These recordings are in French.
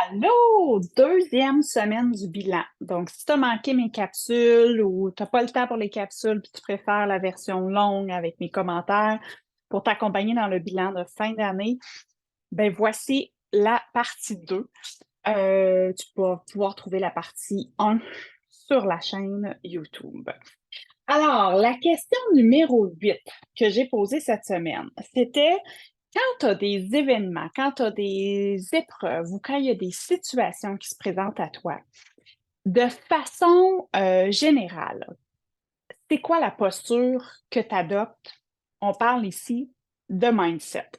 Allô, deuxième semaine du bilan. Donc, si tu as manqué mes capsules ou tu n'as pas le temps pour les capsules puis tu préfères la version longue avec mes commentaires pour t'accompagner dans le bilan de fin d'année, ben voici la partie 2. Tu vas pouvoir trouver la partie 1 sur la chaîne YouTube. Alors, la question numéro 8 que j'ai posée cette semaine, c'était quand tu as des événements, quand tu as des épreuves ou quand il y a des situations qui se présentent à toi, de façon générale, c'est quoi la posture que tu adoptes? On parle ici de mindset.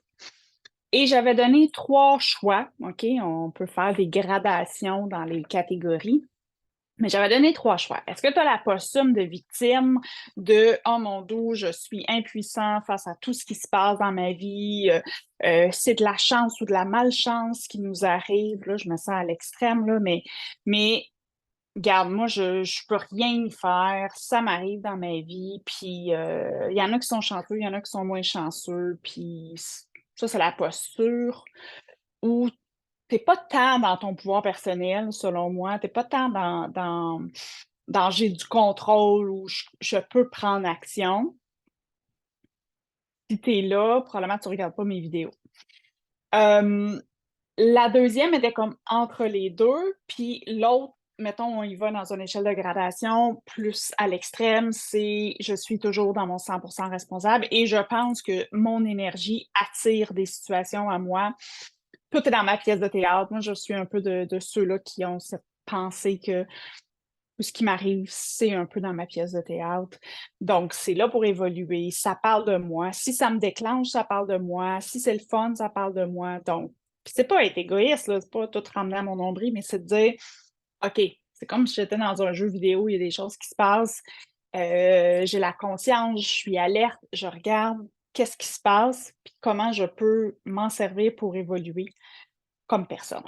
Et j'avais donné 3 choix, OK? On peut faire des gradations dans les catégories. Mais j'avais donné 3 choix. Est-ce que tu as la posture de victime de Oh mon Dieu, je suis impuissant face à tout ce qui se passe dans ma vie, c'est de la chance ou de la malchance qui nous arrive. Là, je me sens à l'extrême, là, mais regarde, moi, je ne peux rien y faire. Ça m'arrive dans ma vie. Puis il y en a qui sont chanceux, il y en a qui sont moins chanceux. Puis ça, c'est la posture où t'es pas tant dans ton pouvoir personnel, selon moi. T'es pas tant dans j'ai du contrôle ou je peux prendre action. Si t'es là, probablement tu regardes pas mes vidéos. Euh, la deuxième était comme entre les deux, puis l'autre, mettons, on y va dans une échelle de gradation plus à l'extrême, c'est je suis toujours dans mon 100% responsable et je pense que mon énergie attire des situations à moi. Tout est dans ma pièce de théâtre. Moi, je suis un peu de ceux-là qui ont cette pensée que tout ce qui m'arrive, c'est un peu dans ma pièce de théâtre. Donc, c'est là pour évoluer. Ça parle de moi. Si ça me déclenche, ça parle de moi. Si c'est le fun, ça parle de moi. Donc, puis c'est pas être égoïste, là. C'est pas tout ramener à mon nombril, mais c'est de dire, OK, c'est comme si j'étais dans un jeu vidéo, il y a des choses qui se passent. J'ai la conscience, je suis alerte, je regarde qu'est-ce qui se passe, puis comment je peux m'en servir pour évoluer comme personne.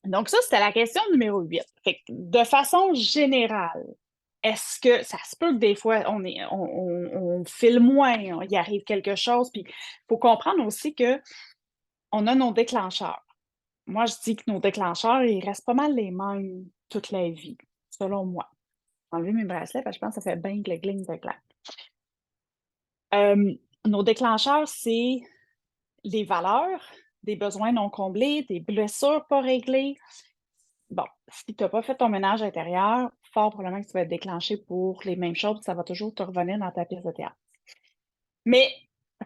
Donc, ça, c'était la question numéro 8. Fait que, de façon générale, est-ce que ça se peut que des fois, on file moins, il y arrive quelque chose, puis il faut comprendre aussi que on a nos déclencheurs. Moi, je dis que nos déclencheurs, ils restent pas mal les mêmes toute la vie, selon moi. Enlever mes bracelets, parce que je pense que ça fait bien gling de clac. Nos déclencheurs, c'est les valeurs, des besoins non comblés, des blessures pas réglées. Bon, si tu n'as pas fait ton ménage intérieur, fort probablement que tu vas être déclenché pour les mêmes choses, ça va toujours te revenir dans ta pièce de théâtre. Mais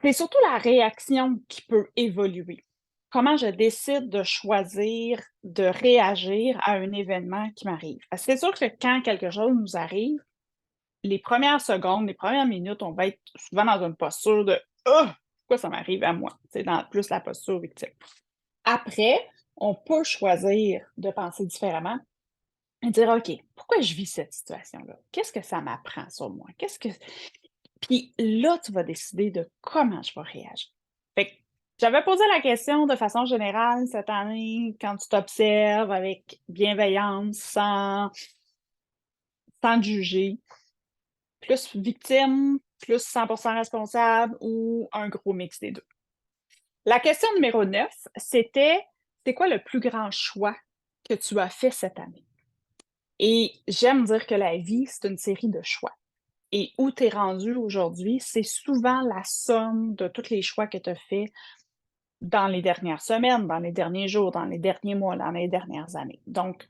c'est surtout la réaction qui peut évoluer. Comment je décide de choisir de réagir à un événement qui m'arrive. Parce que c'est sûr que quand quelque chose nous arrive, les premières secondes, les premières minutes, on va être souvent dans une posture de oh, pourquoi ça m'arrive à moi? C'est dans plus la posture victime. Après, on peut choisir de penser différemment et dire OK, pourquoi je vis cette situation-là? Qu'est-ce que ça m'apprend sur moi? Qu'est-ce que. Puis là, tu vas décider de comment je vais réagir. Fait que j'avais posé la question de façon générale cette année, quand tu t'observes avec bienveillance, sans te juger, plus victime, plus 100% responsable ou un gros mix des deux. La question numéro 9, c'était c'est quoi le plus grand choix que tu as fait cette année? Et j'aime dire que la vie, c'est une série de choix. Et où tu es rendu aujourd'hui, c'est souvent la somme de tous les choix que tu as faits dans les dernières semaines, dans les derniers jours, dans les derniers mois, dans les dernières années. Donc,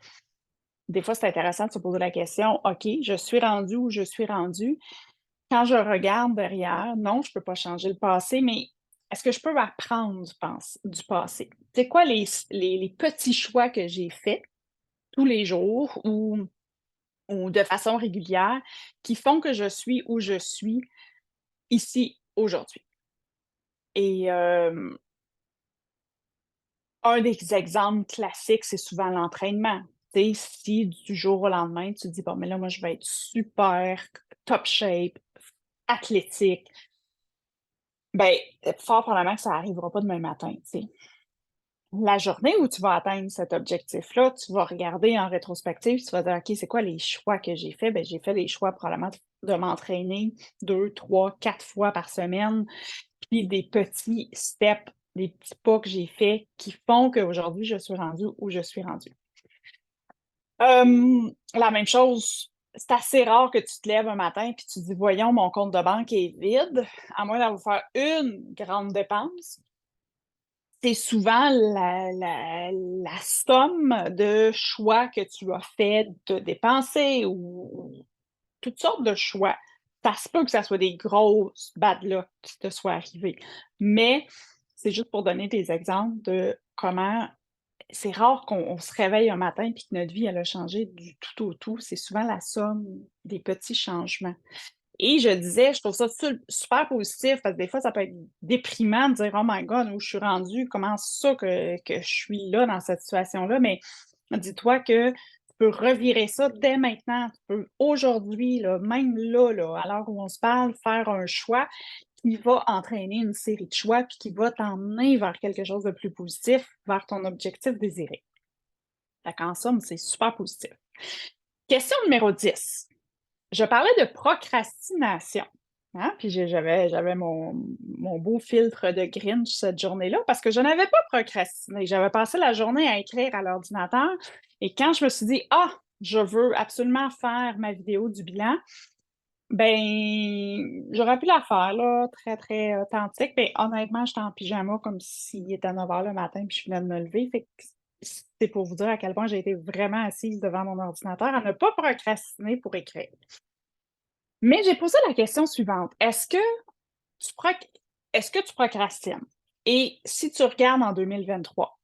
des fois, c'est intéressant de se poser la question, OK, je suis rendu où je suis rendu. Quand je regarde derrière, non, je ne peux pas changer le passé, mais est-ce que je peux apprendre du passé? C'est quoi les petits choix que j'ai faits tous les jours ou de façon régulière qui font que je suis où je suis ici aujourd'hui? Et un des exemples classiques, c'est souvent l'entraînement. Tu sais, si du jour au lendemain, tu te dis: «Bon, mais là, moi, je vais être super top shape, athlétique», ben, fort probablement que ça arrivera pas demain matin, tu sais. La journée où tu vas atteindre cet objectif-là, tu vas regarder en rétrospective, tu vas dire: «OK, c'est quoi les choix que j'ai faits?» Ben, j'ai fait les choix probablement de m'entraîner 2, 3, 4 fois par semaine, puis des petits steps des petits pas que j'ai faits qui font qu'aujourd'hui, je suis rendue où je suis rendue. La même chose, c'est assez rare que tu te lèves un matin puis tu dis: «Voyons, mon compte de banque est vide», à moins d'avoir faire une grande dépense. C'est souvent la somme de choix que tu as fait de dépenser ou toutes sortes de choix. Ça se peut que ça soit des grosses bad luck qui te soient arrivées, mais c'est juste pour donner des exemples de comment c'est rare qu'on se réveille un matin puis que notre vie, elle a changé du tout au tout. C'est souvent la somme des petits changements. Et je disais, je trouve ça super positif parce que des fois, ça peut être déprimant de dire: «Oh my God, où je suis rendue? Comment ça que je suis là, dans cette situation-là?» Mais dis-toi que tu peux revirer ça dès maintenant. Tu peux aujourd'hui, là, même là, à l'heure où on se parle, faire un choix qui va entraîner une série de choix puis qui va t'emmener vers quelque chose de plus positif, vers ton objectif désiré. Fait qu'en somme, c'est super positif. Question numéro 10. Je parlais de procrastination, hein, puis j'avais mon beau filtre de Grinch cette journée-là parce que je n'avais pas procrastiné. J'avais passé la journée à écrire à l'ordinateur et quand je me suis dit: «Ah, je veux absolument faire ma vidéo du bilan», ben, j'aurais pu la faire là, très, très authentique, mais honnêtement, j'étais en pyjama comme s'il était 9 heures le matin puis je venais de me lever, fait que c'est pour vous dire à quel point j'ai été vraiment assise devant mon ordinateur à ne pas procrastiner pour écrire. Mais j'ai posé la question suivante: tu proc est-ce que tu procrastines? Et si tu regardes en 2023,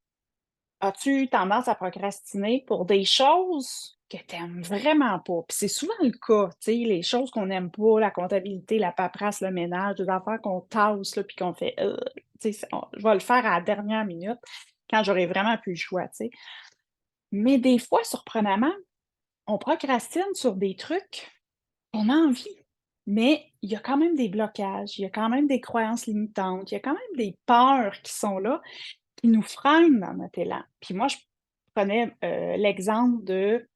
as-tu eu tendance à procrastiner pour des choses que tu aimes vraiment pas? Puis c'est souvent le cas, tu sais, les choses qu'on n'aime pas, la comptabilité, la paperasse, le ménage, des affaires qu'on tasse là, puis qu'on fait: tu sais, je vais le faire à la dernière minute quand j'aurai vraiment plus le choix», tu sais. Mais des fois, surprenamment, on procrastine sur des trucs on a envie, mais il y a quand même des blocages, il y a quand même des croyances limitantes, il y a quand même des peurs qui sont là, qui nous freinent dans notre élan. Puis moi, je prenais, l'exemple de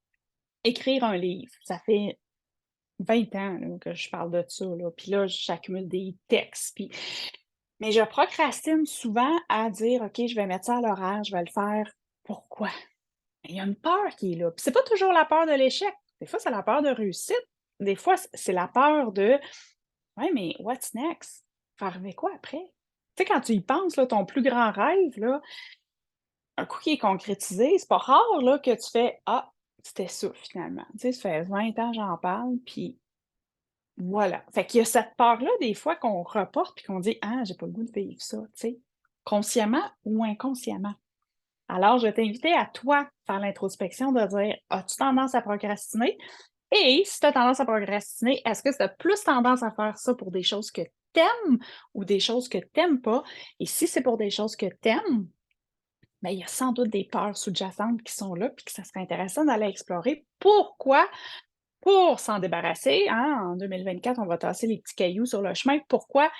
écrire un livre. Ça fait 20 ans, là, que je parle de ça, là, puis là, j'accumule des textes, puis mais je procrastine souvent à dire: «OK, je vais mettre ça à l'horaire, je vais le faire». Pourquoi? Il y a une peur qui est là. Puis c'est pas toujours la peur de l'échec. Des fois, c'est la peur de réussite. Des fois, c'est la peur de ouais, mais what's next? Va arriver quoi après? Tu sais, quand tu y penses, là, ton plus grand rêve, là, un coup qui est concrétisé, c'est pas rare là, que tu fais «Ah, c'était ça finalement». Tu sais, ça fait 20 ans que j'en parle, puis voilà. Fait qu'il y a cette peur-là, des fois, qu'on reporte puis qu'on dit: «Ah, j'ai pas le goût de vivre ça», tu sais, consciemment ou inconsciemment. Alors, je vais t'inviter à toi faire l'introspection de dire: «As-tu tendance à procrastiner?» Et si tu as tendance à procrastiner, est-ce que tu as plus tendance à faire ça pour des choses que t'aimes ou des choses que t'aimes pas? Et si c'est pour des choses que t'aimes, ben, il y a sans doute des peurs sous-jacentes qui sont là, puis que ça serait intéressant d'aller explorer. Pourquoi? Pour s'en débarrasser, hein, en 2024, on va tasser les petits cailloux sur le chemin. Pourquoi?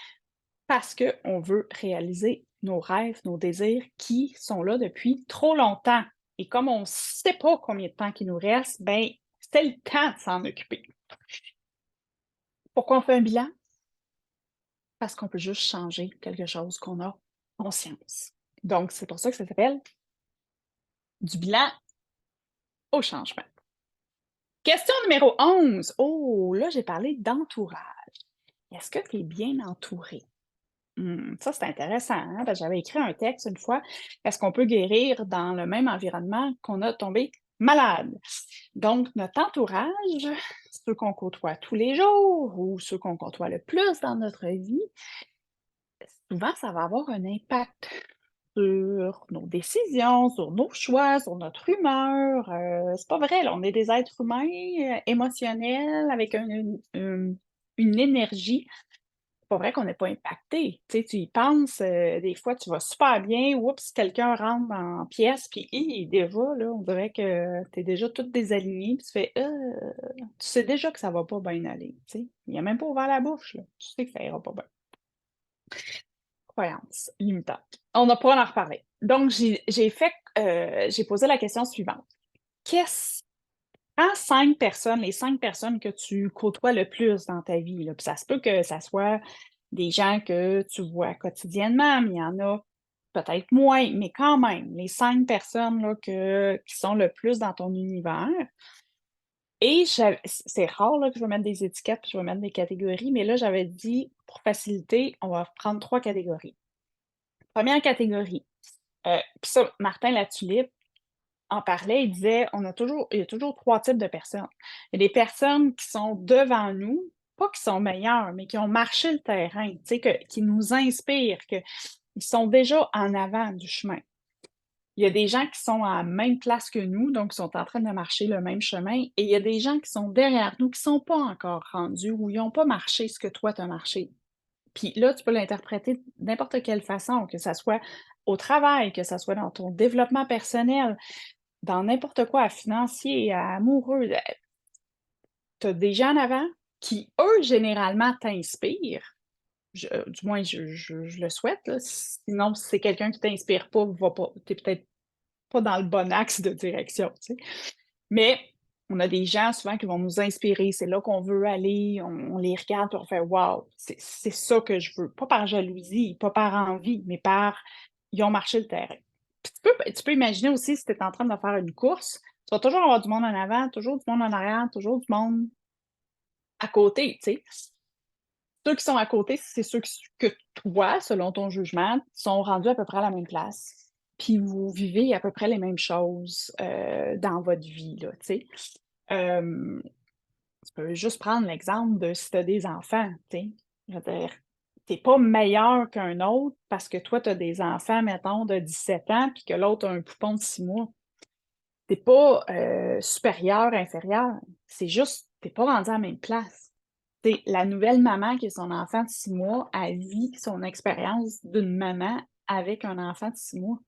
Parce qu'on veut réaliser nos rêves, nos désirs qui sont là depuis trop longtemps. Et comme on ne sait pas combien de temps il nous reste, ben, c'est le temps de s'en occuper. Pourquoi on fait un bilan? Parce qu'on peut juste changer quelque chose qu'on a conscience. Donc, c'est pour ça que ça s'appelle du bilan au changement. Question numéro 11. Oh, là, j'ai parlé d'entourage. Est-ce que tu es bien entouré? Ça, c'est intéressant, hein, parce que j'avais écrit un texte une fois. Est-ce qu'on peut guérir dans le même environnement qu'on a tombé malade? Donc, notre entourage, ceux qu'on côtoie tous les jours ou ceux qu'on côtoie le plus dans notre vie, souvent, ça va avoir un impact sur nos décisions, sur nos choix, sur notre humeur. C'est pas vrai, là, on est des êtres humains, émotionnels, avec une énergie. C'est pas vrai qu'on n'est pas impacté. Tu sais, tu y penses, des fois, tu vas super bien, oups, quelqu'un rentre dans la pièce, puis déjà, là, on dirait que tu es déjà toute déalignée, puis tu fais: Tu sais déjà que ça va pas bien aller, tu sais. Il a même pas ouvert la bouche, là. Tu sais que ça ira pas bien. Croyance limitante. On n'a pas à en reparler. Donc j'ai posé la question suivante. Qu'est-ce Prends 5 personnes, les 5 personnes que tu côtoies le plus dans ta vie, là, puis ça se peut que ça soit des gens que tu vois quotidiennement, mais il y en a peut-être moins, mais quand même, les 5 personnes là, qui sont le plus dans ton univers. Et c'est rare là, que je vais mettre des étiquettes, puis je vais mettre des catégories, mais là, j'avais dit, pour faciliter, on va prendre 3 catégories. Première catégorie, puis ça, Martin Latulippe en parlait, il disait: il y a toujours 3 types de personnes. Il y a des personnes qui sont devant nous, pas qui sont meilleures, mais qui ont marché le terrain, tu sais, qui nous inspirent, qu'ils sont déjà en avant du chemin. Il y a des gens qui sont à la même place que nous, donc qui sont en train de marcher le même chemin, et il y a des gens qui sont derrière nous, qui ne sont pas encore rendus ou ils n'ont pas marché ce que toi tu as marché. Puis là, tu peux l'interpréter de n'importe quelle façon, que ça soit au travail, que ça soit dans ton développement personnel, dans n'importe quoi, à financier, à amoureux. Tu as des gens en avant qui, eux, généralement, t'inspirent. Du moins, je le souhaite, là. Sinon, si c'est quelqu'un qui t'inspire pas, va pas. T'es peut-être pas dans le bon axe de direction, tu sais. Mais on a des gens souvent qui vont nous inspirer. C'est là qu'on veut aller. On les regarde et on fait «Wow, c'est ça que je veux». Pas par jalousie, pas par envie, mais par ils ont marché le terrain. Puis tu peux imaginer aussi si tu es en train de faire une course, tu vas toujours avoir du monde en avant, toujours du monde en arrière, toujours du monde à côté, tu sais. Ceux qui sont à côté, c'est ceux que toi, selon ton jugement, sont rendus à peu près à la même place. Puis vous vivez à peu près les mêmes choses, dans votre vie, là, tu sais. Hem, Tu peux juste prendre l'exemple de si tu as des enfants, tu sais. Je veux dire, tu pas meilleur qu'un autre parce que toi, tu as des enfants, mettons, de 17 ans, puis que l'autre a un poupon de 6 mois. Tu pas, supérieur, inférieur. C'est juste, tu pas rendu à la même place. Tu la nouvelle maman qui a son enfant de 6 mois, elle vit son expérience d'une maman avec un enfant de 6 mois.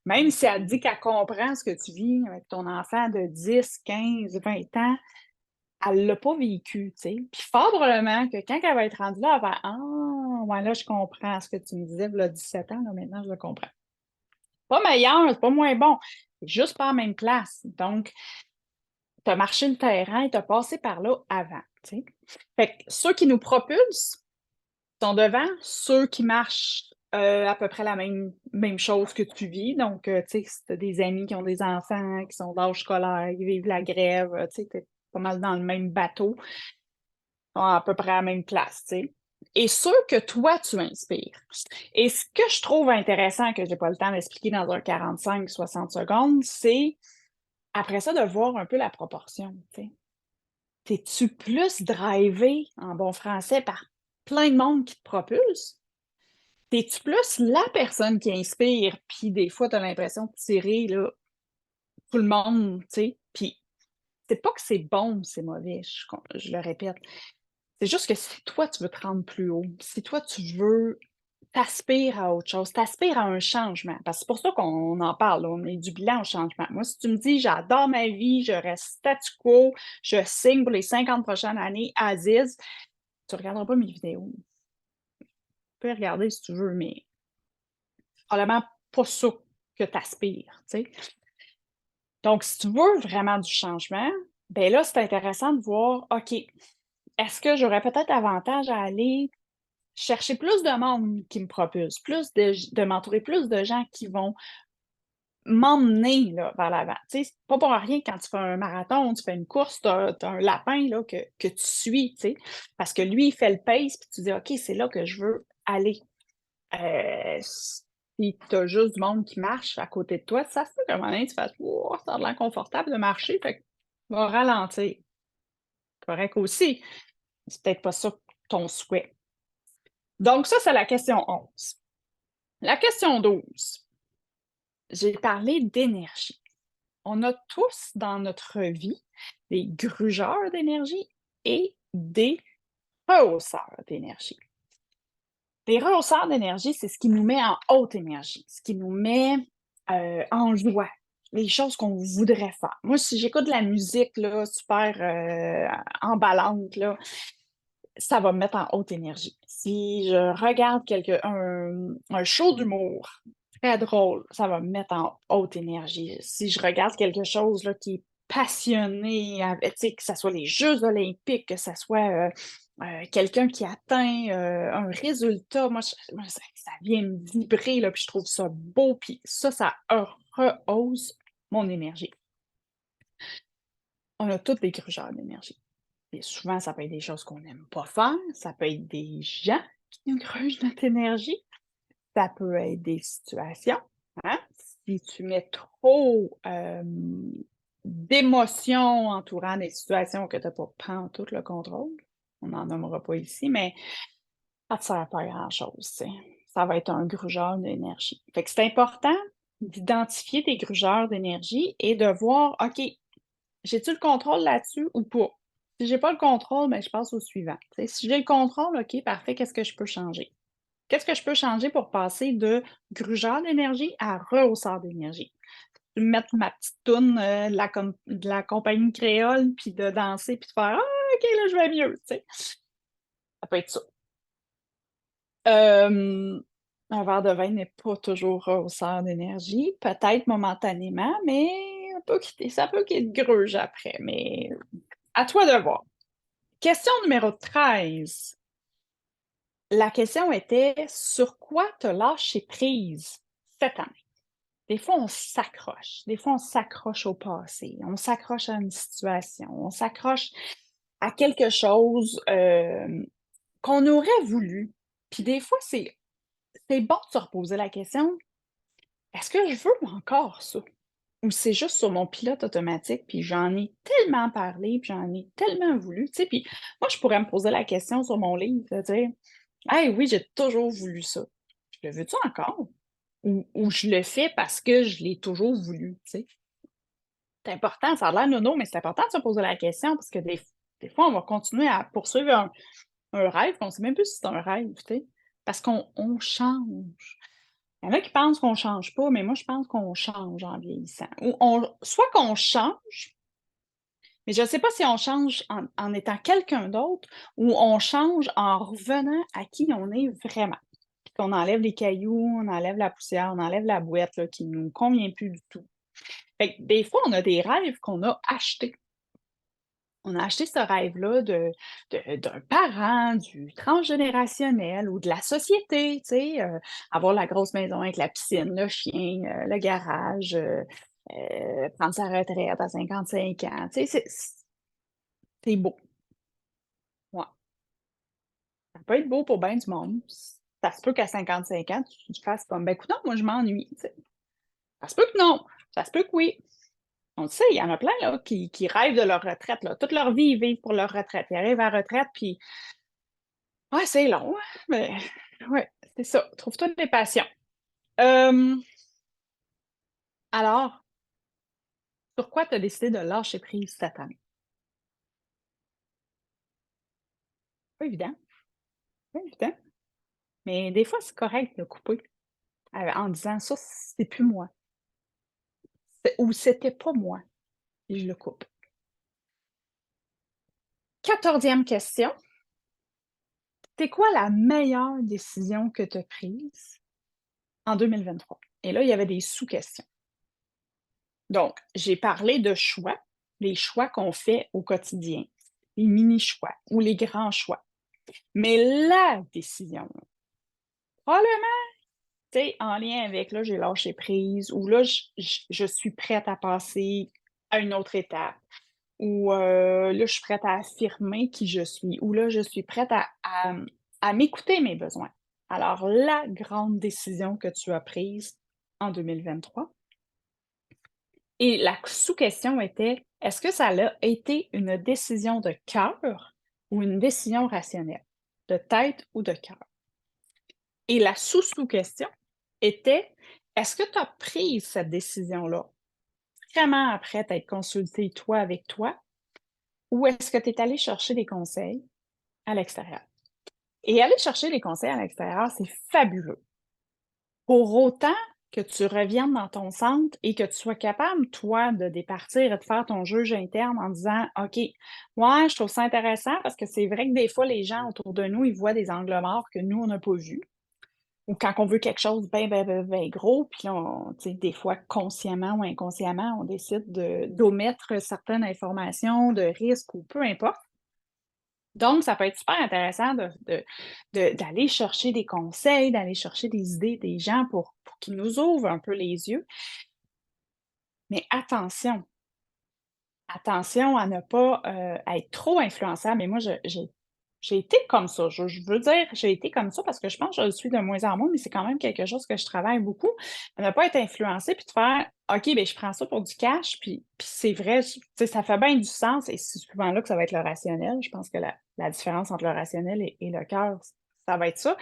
Même si elle dit qu'elle comprend ce que tu vis avec ton enfant de 10, 15, 20 ans, elle l'a pas vécu, tu sais. Puis fort probablement que quand elle va être rendue là, elle va: «Ah, ouais, là, je comprends ce que tu me disais, v'là 17 ans, là, maintenant, je le comprends». Pas meilleur, c'est pas moins bon, c'est juste pas la même place. Donc, tu as marché le terrain et tu as passé par là avant, tu sais. Fait que ceux qui nous propulsent sont devant, ceux qui marchent, à peu près la même chose que tu vis. Donc, tu sais, si tu as des amis qui ont des enfants, qui sont d'âge scolaire, qui vivent la grève, tu sais, tu es pas mal dans le même bateau, sont à peu près à la même place, tu sais. Et ceux que toi, tu inspires. Et ce que je trouve intéressant, que j'ai pas le temps d'expliquer dans un 45-60 secondes, c'est après ça, de voir un peu la proportion, tu sais. T'es-tu plus drivé, en bon français, par plein de monde qui te propulse? T'es-tu plus la personne qui inspire, puis des fois, tu as l'impression de tirer, là, tout le monde, tu sais? Puis c'est pas que c'est bon ou c'est mauvais, je le répète. C'est juste que si toi, tu veux te rendre plus haut, si toi, tu veux t'aspires à autre chose, t'aspires à un changement, parce que c'est pour ça qu'on en parle, là, on est du bilan au changement. Moi, si tu me dis: «J'adore ma vie, je reste statu quo, je signe pour les 50 prochaines années, Aziz», tu regarderas pas mes vidéos. Tu peux les regarder si tu veux, mais probablement pas ça que tu aspires, tu sais? Donc si tu veux vraiment du changement, ben là, c'est intéressant de voir, OK, est-ce que j'aurais peut-être avantage à aller chercher plus de monde qui me propulse, plus de m'entourer plus de gens qui vont m'emmener, là, vers l'avant. Tu sais, c'est pas pour rien quand tu fais un marathon, tu fais une course, tu as un lapin, là, que tu suis, tu sais, parce que lui, il fait le pace, puis tu dis: «OK, c'est là que je veux aller». Si tu as juste du monde qui marche à côté de toi, ça se peut qu'à un moment donné, tu fasses: «Ouah, ça a l'air confortable de marcher», fait que tu vas ralentir. Correct aussi, c'est peut-être pas ça ton souhait. Donc ça, c'est la question 11. La question 12, j'ai parlé d'énergie. On a tous dans notre vie des grugeurs d'énergie et des rehausseurs d'énergie. Les rehausseurs d'énergie, c'est ce qui nous met en haute énergie, ce qui nous met, en joie, les choses qu'on voudrait faire. Moi, si j'écoute de la musique là, super, emballante là, ça va me mettre en haute énergie. Si je regarde un show d'humour très drôle, ça va me mettre en haute énergie. Si je regarde quelque chose là qui est passionné avec, tu sais, que ça soit les Jeux olympiques, que ça soit, quelqu'un qui atteint un résultat, moi, ça vient me vibrer, là, puis je trouve ça beau, puis ça rehausse mon énergie. On a tous des grugeurs d'énergie. Et souvent, ça peut être des choses qu'on n'aime pas faire, ça peut être des gens qui nous grugent notre énergie, ça peut être des situations, hein. Si tu mets trop, d'émotions entourant des situations que tu as pas pantoute tout le contrôle, on n'en nommera pas ici, mais ça te sert pas à grand-chose, tu sais. Ça va être un grugeur d'énergie. Fait que c'est important d'identifier tes grugeurs d'énergie et de voir: «OK, j'ai-tu le contrôle là-dessus ou pas?» Si j'ai pas le contrôle, ben, je passe au suivant. Tu sais, si j'ai le contrôle, OK, parfait, qu'est-ce que je peux changer? Qu'est-ce que je peux changer pour passer de grugeur d'énergie à rehausseur d'énergie? Mettre ma petite toune, de la compagnie créole, puis de danser, puis de faire: «Ah OK, là, je vais mieux», tu sais? Ça peut être ça. Hem, un verre de vin n'est pas toujours rehausseur d'énergie, peut-être momentanément, mais ça peut qu'il te gruge après, mais à toi de voir. Question numéro 13. La question était: «Sur quoi tu as lâché prise cette année?» Des fois, on s'accroche. Des fois, on s'accroche au passé, on s'accroche à une situation, on s'accroche à quelque chose, qu'on aurait voulu. Puis des fois, c'est bon de se reposer la question: «Est-ce que je veux encore ça? Ou c'est juste sur mon pilote automatique, puis j'en ai tellement parlé, puis j'en ai tellement voulu», tu sais? Puis moi, je pourrais me poser la question sur mon livre, de dire: «Hey, oui, j'ai toujours voulu ça. Je le veux-tu encore? Ou je le fais parce que je l'ai toujours voulu», tu sais? C'est important, ça a l'air nono, mais c'est important de se poser la question parce que des fois, on va continuer à poursuivre un rêve, qu'on sait même plus si c'est un rêve, tu sais? Parce qu'on change. Il y en a qui pensent qu'on change pas, mais moi, je pense qu'on change en vieillissant. Ou soit qu'on change, mais je ne sais pas si on change en étant quelqu'un d'autre ou on change en revenant à qui on est vraiment. Puis qu'on enlève les cailloux, on enlève la poussière, on enlève la boîte là, qui ne nous convient plus du tout. Fait que des fois, on a des rêves qu'on a achetés. On a acheté ce rêve-là d'un parent, du transgénérationnel ou de la société, tu sais, avoir la grosse maison avec la piscine, le chien, le garage, prendre sa retraite à 55 ans, tu sais, c'est beau. Ouais. Ça peut être beau pour bien du monde. Ça se peut qu'à 55 ans, tu fasses comme: «Ben, écoute, non, moi, je m'ennuie», tu sais. Ça se peut que non, ça se peut que oui. On le sait, il y en a plein, là, qui rêvent de leur retraite, là. Toute leur vie, ils vivent pour leur retraite. Ils arrivent à la retraite, puis ouais, c'est long, hein, mais ouais, c'est ça. Trouve-toi des passions. Hem, alors, sur quoi tu as décidé de lâcher prise cette année? Pas évident, pas évident, mais des fois, c'est correct de couper, en disant: «Ça, c'est plus moi» ou «C'était pas moi» et je le coupe. 14e question, c'est quoi la meilleure décision que tu as prise en 2023? Et là, il y avait des sous-questions. Donc, j'ai parlé de choix, les choix qu'on fait au quotidien, les mini-choix ou les grands choix. Mais la décision, probablement, tu sais, en lien avec, là, j'ai lâché prise ou là, je suis prête à passer à une autre étape ou là, je suis prête à affirmer qui je suis ou là, je suis prête à m'écouter mes besoins. Alors, la grande décision que tu as prise en 2023 et la sous-question était: «Est-ce que ça a été une décision de cœur ou une décision rationnelle? De tête ou de cœur?» Et la sous-sous-question était: «Est-ce que tu as pris cette décision-là vraiment après t'être consulté toi avec toi ou est-ce que tu es allé chercher des conseils à l'extérieur?» Et aller chercher des conseils à l'extérieur, c'est fabuleux. Pour autant que tu reviennes dans ton centre et que tu sois capable, toi, de départir et de faire ton juge interne en disant: «OK, ouais, je trouve ça intéressant parce que c'est vrai que des fois, les gens autour de nous, ils voient des angles morts que nous, on n'a pas vus». Ou quand on veut quelque chose ben, ben, ben, ben gros, puis là, tu sais, des fois, consciemment ou inconsciemment, on décide d'omettre certaines informations de risque ou peu importe. Donc, ça peut être super intéressant d'aller chercher des conseils, d'aller chercher des idées des gens pour qu'ils nous ouvrent un peu les yeux. Mais attention à ne pas, à être trop influençable. Mais moi, j'ai été comme ça. Je veux dire, j'ai été comme ça parce que je pense que je le suis de moins en moins, mais c'est quand même quelque chose que je travaille beaucoup. À ne pas être influencé puis de faire: «OK, ben je prends ça pour du cash», puis c'est vrai, tu sais, ça fait bien du sens et c'est souvent là que ça va être le rationnel. Je pense que la différence entre le rationnel et le cœur, ça va être ça.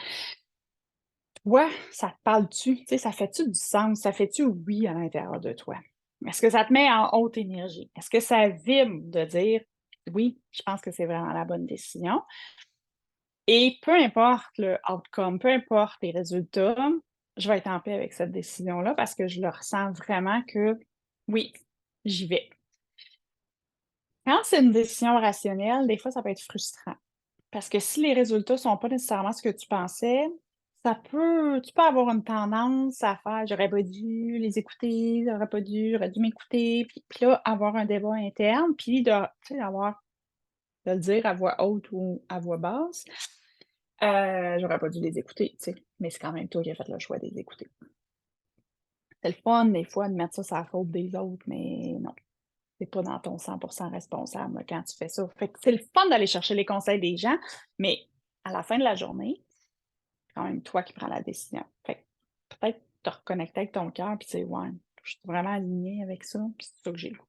Toi, ça te parle-tu? Tu sais, ça fait-tu du sens? Ça fait-tu «oui» à l'intérieur de toi? Est-ce que ça te met en haute énergie? Est-ce que ça vibre de dire: «Oui, je pense que c'est vraiment la bonne décision» et peu importe le outcome, peu importe les résultats, je vais être en paix avec cette décision-là parce que je le ressens vraiment que oui, j'y vais. Quand c'est une décision rationnelle, des fois, ça peut être frustrant. Parce que si les résultats sont pas nécessairement ce que tu pensais, tu peux avoir une tendance à faire: «J'aurais pas dû les écouter, j'aurais dû m'écouter», puis là, avoir un débat interne, puis tu sais, de le dire à voix haute ou à voix basse. «J'aurais pas dû les écouter», tu sais, mais c'est quand même toi qui as fait le choix de les écouter. C'est le fun des fois de mettre ça sur la faute des autres, mais non, c'est pas dans ton 100 responsable quand tu fais ça. Fait que c'est le fun d'aller chercher les conseils des gens, mais à la fin de la journée, c'est quand même toi qui prends la décision. Fait que peut-être te reconnecter avec ton cœur puis dire: «Ouais, je suis vraiment alignée avec ça, puis c'est ça que j'ai le goût».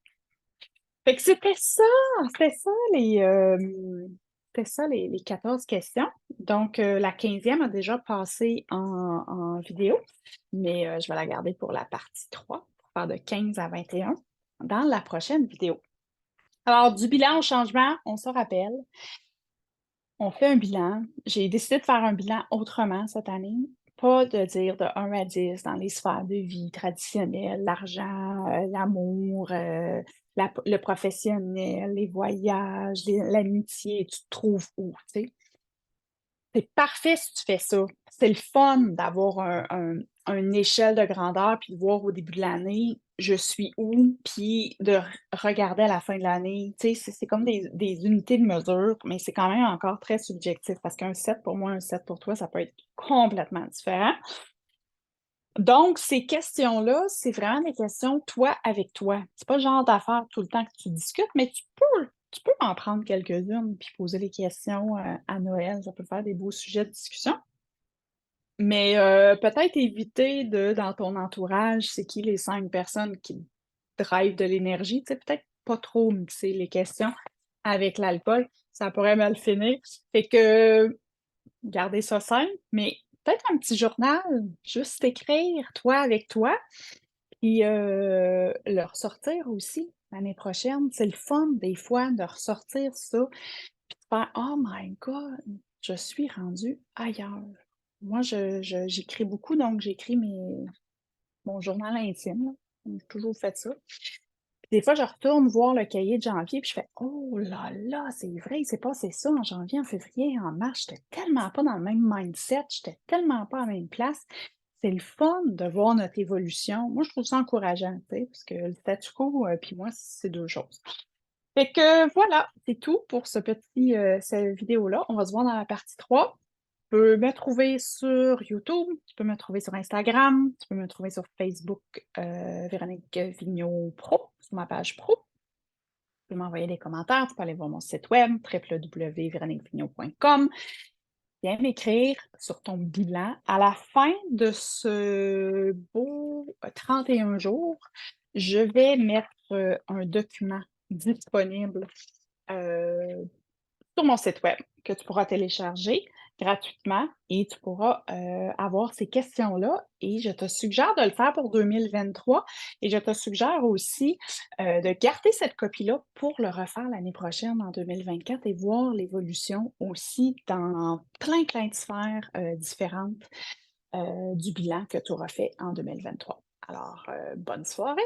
Fait que c'était ça les 14 questions. Donc la 15e a déjà passé en vidéo, mais je vais la garder pour la partie 3 pour faire de 15 à 21 dans la prochaine vidéo. Alors du bilan au changement, on se rappelle, on fait un bilan. J'ai décidé de faire un bilan autrement cette année. Pas de dire de 1 à 10 dans les sphères de vie traditionnelles, l'argent, l'amour, le professionnel, les voyages, l'amitié, tu te trouves où, tu sais? C'est parfait si tu fais ça. C'est le fun d'avoir une échelle de grandeur, puis de voir au début de l'année, je suis où, puis de regarder à la fin de l'année. Tu sais, c'est comme des unités de mesure, mais c'est quand même encore très subjectif parce qu'un 7 pour moi, un 7 pour toi, ça peut être complètement différent. Donc, ces questions-là, c'est vraiment des questions toi avec toi. C'est pas le genre d'affaires tout le temps que tu discutes, mais tu peux en prendre quelques-unes puis poser les questions, à Noël. Ça peut faire des beaux sujets de discussion. Mais, peut-être éviter dans ton entourage, c'est qui les 5 personnes qui drive de l'énergie, tu sais, peut-être pas trop mixer les questions avec l'alcool, ça pourrait mal finir. Fait que garder ça simple, mais peut-être un petit journal, juste écrire toi avec toi, puis, le ressortir aussi l'année prochaine. C'est le fun des fois de ressortir ça, puis de faire: «Oh my God, je suis rendue ailleurs». Moi, j'écris beaucoup, donc j'écris mon journal intime, là. J'ai toujours fait ça. Des fois, je retourne voir le cahier de janvier, puis je fais: «Oh là là, c'est vrai, il s'est passé ça en janvier, en février, en mars. J'étais tellement pas dans le même mindset, j'étais tellement pas à la même place». C'est le fun de voir notre évolution. Moi, je trouve ça encourageant, tu sais, parce que le statu quo, puis moi, c'est 2 choses. Fait que voilà, c'est tout pour cette vidéo-là. On va se voir dans la partie 3. Tu peux me trouver sur YouTube, tu peux me trouver sur Instagram, tu peux me trouver sur Facebook, Véronique Vigneault Pro, sur ma page pro. Tu peux m'envoyer des commentaires, tu peux aller voir mon site web www.veroniquevigneault.com. Viens m'écrire sur ton bilan. À la fin de ce beau 31 jours, je vais mettre, un document disponible, heu sur mon site web que tu pourras télécharger gratuitement et tu pourras, avoir ces questions-là et je te suggère de le faire pour 2023 et je te suggère aussi, de garder cette copie-là pour le refaire l'année prochaine en 2024 et voir l'évolution aussi dans plein de sphères, différentes, du bilan que tu auras fait en 2023. Alors, bonne soirée!